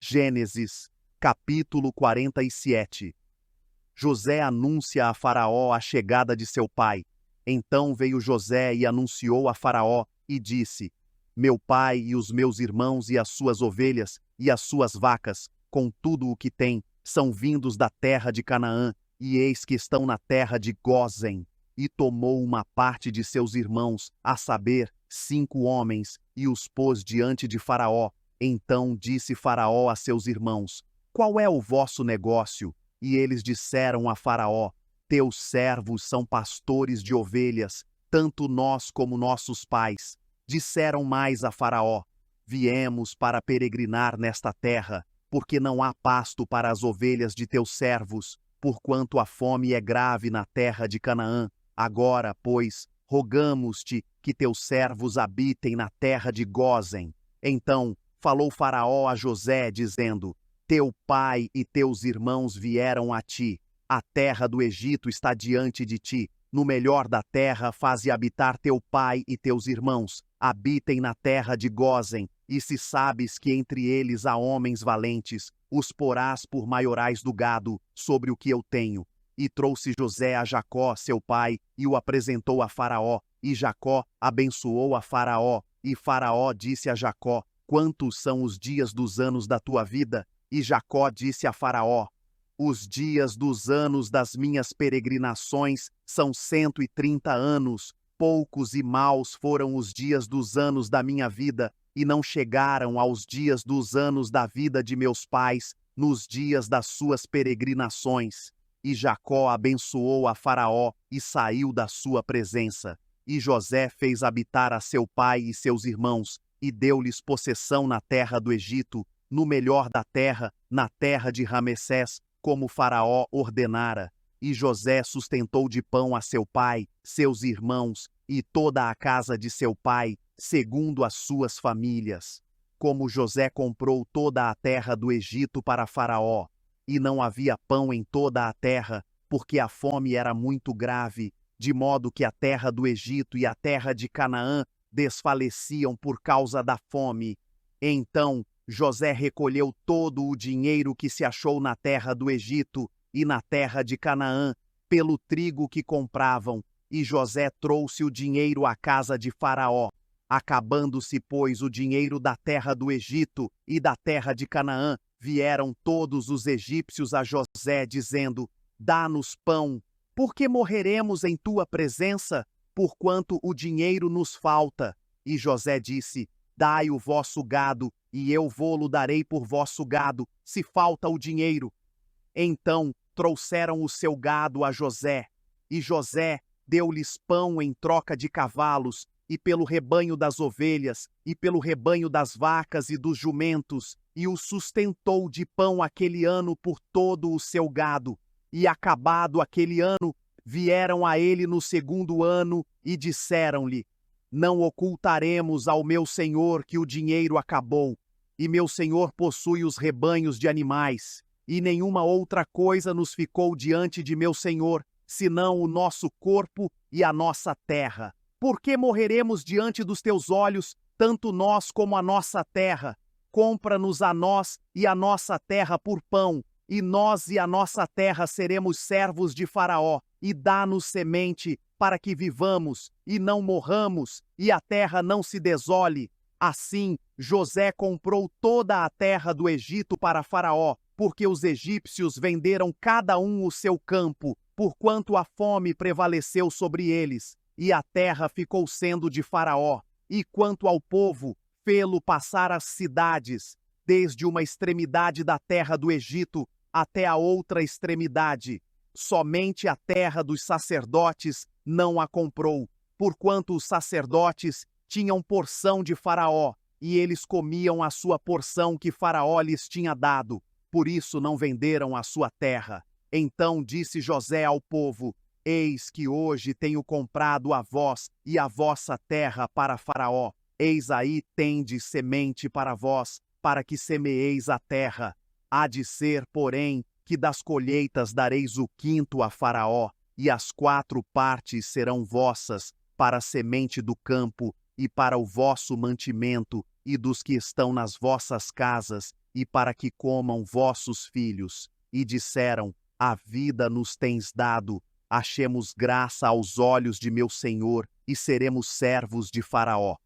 Gênesis, capítulo 47. José anuncia a Faraó a chegada de seu pai. Então veio José e anunciou a Faraó e disse: Meu pai e os meus irmãos e as suas ovelhas e as suas vacas, com tudo o que tem, são vindos da terra de Canaã, e eis que estão na terra de Gósen. E tomou uma parte de seus irmãos, a saber, 5 homens, e os pôs diante de Faraó. Então disse Faraó a seus irmãos: Qual é o vosso negócio? E eles disseram a Faraó: Teus servos são pastores de ovelhas, tanto nós como nossos pais. Disseram mais a Faraó: Viemos para peregrinar nesta terra, porque não há pasto para as ovelhas de teus servos, porquanto a fome é grave na terra de Canaã. Agora, pois, rogamos-te que teus servos habitem na terra de Gósen. Então falou Faraó a José, dizendo: Teu pai e teus irmãos vieram a ti. A terra do Egito está diante de ti. No melhor da terra faze habitar teu pai e teus irmãos. Habitem na terra de Gósen, e se sabes que entre eles há homens valentes, os porás por maiorais do gado, sobre o que eu tenho. E trouxe José a Jacó, seu pai, e o apresentou a Faraó. E Jacó abençoou a Faraó. E Faraó disse a Jacó: Quantos são os dias dos anos da tua vida? E Jacó disse a Faraó: Os dias dos anos das minhas peregrinações são 130 anos. Poucos e maus foram os dias dos anos da minha vida, e não chegaram aos dias dos anos da vida de meus pais, nos dias das suas peregrinações. E Jacó abençoou a Faraó e saiu da sua presença. E José fez habitar a seu pai e seus irmãos, e deu-lhes possessão na terra do Egito, no melhor da terra, na terra de Ramessés, como Faraó ordenara. E José sustentou de pão a seu pai, seus irmãos e toda a casa de seu pai, segundo as suas famílias. Como José comprou toda a terra do Egito para Faraó, e não havia pão em toda a terra, porque a fome era muito grave, de modo que a terra do Egito e a terra de Canaã desfaleciam por causa da fome. Então José recolheu todo o dinheiro que se achou na terra do Egito e na terra de Canaã, pelo trigo que compravam, e José trouxe o dinheiro à casa de Faraó. Acabando-se, pois, o dinheiro da terra do Egito e da terra de Canaã, vieram todos os egípcios a José, dizendo: Dá-nos pão, porque morreremos em tua presença, porquanto o dinheiro nos falta. E José disse: Dai o vosso gado, e eu vô-lo darei por vosso gado, se falta o dinheiro. Então trouxeram o seu gado a José, e José deu-lhes pão em troca de cavalos, e pelo rebanho das ovelhas, e pelo rebanho das vacas e dos jumentos, e o sustentou de pão aquele ano por todo o seu gado. E acabado aquele ano, vieram a ele no segundo ano, e disseram-lhe: Não ocultaremos ao meu senhor que o dinheiro acabou, e meu senhor possui os rebanhos de animais, e nenhuma outra coisa nos ficou diante de meu senhor, senão o nosso corpo e a nossa terra. Por que morreremos diante dos teus olhos, tanto nós como a nossa terra? Compra-nos a nós e a nossa terra por pão, e nós e a nossa terra seremos servos de Faraó, e dá-nos semente, para que vivamos e não morramos, e a terra não se desole. Assim, José comprou toda a terra do Egito para Faraó, porque os egípcios venderam cada um o seu campo, porquanto a fome prevaleceu sobre eles, e a terra ficou sendo de Faraó. E quanto ao povo, fê-lo passar as cidades, desde uma extremidade da terra do Egito até a outra extremidade. Somente a terra dos sacerdotes não a comprou, porquanto os sacerdotes tinham porção de Faraó, e eles comiam a sua porção que Faraó lhes tinha dado, por isso não venderam a sua terra. Então disse José ao povo: Eis que hoje tenho comprado a vós e a vossa terra para Faraó. Eis aí tendes semente para vós, para que semeeis a terra. Há de ser, porém, que das colheitas dareis o quinto a Faraó, e as 4 partes serão vossas, para a semente do campo, e para o vosso mantimento, e dos que estão nas vossas casas, e para que comam vossos filhos. E disseram: a vida nos tens dado, achemos graça aos olhos de meu senhor, e seremos servos de Faraó.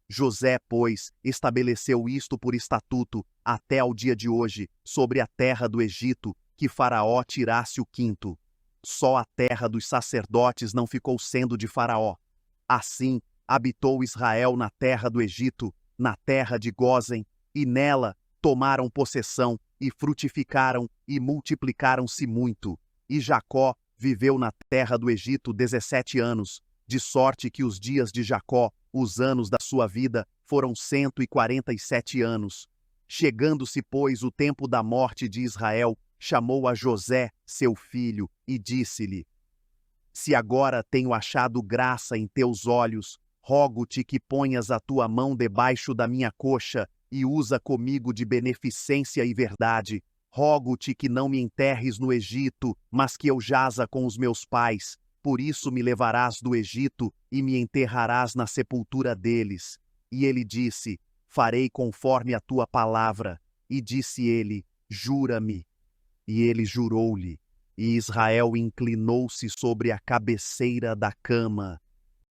José, pois, estabeleceu isto por estatuto, até ao dia de hoje, sobre a terra do Egito, que Faraó tirasse o quinto. Só a terra dos sacerdotes não ficou sendo de Faraó. Assim, habitou Israel na terra do Egito, na terra de Gósen, e nela tomaram possessão, e frutificaram, e multiplicaram-se muito. E Jacó viveu na terra do Egito 17 anos, de sorte que os dias de Jacó, os anos da sua vida, foram 147 anos. Chegando-se, pois, o tempo da morte de Israel, chamou a José, seu filho, e disse-lhe: se agora tenho achado graça em teus olhos, rogo-te que ponhas a tua mão debaixo da minha coxa e usa comigo de beneficência e verdade. Rogo-te que não me enterres no Egito, mas que eu jaza com os meus pais. Por isso me levarás do Egito e me enterrarás na sepultura deles. E ele disse: farei conforme a tua palavra. E disse ele: jura-me. E ele jurou-lhe. E Israel inclinou-se sobre a cabeceira da cama.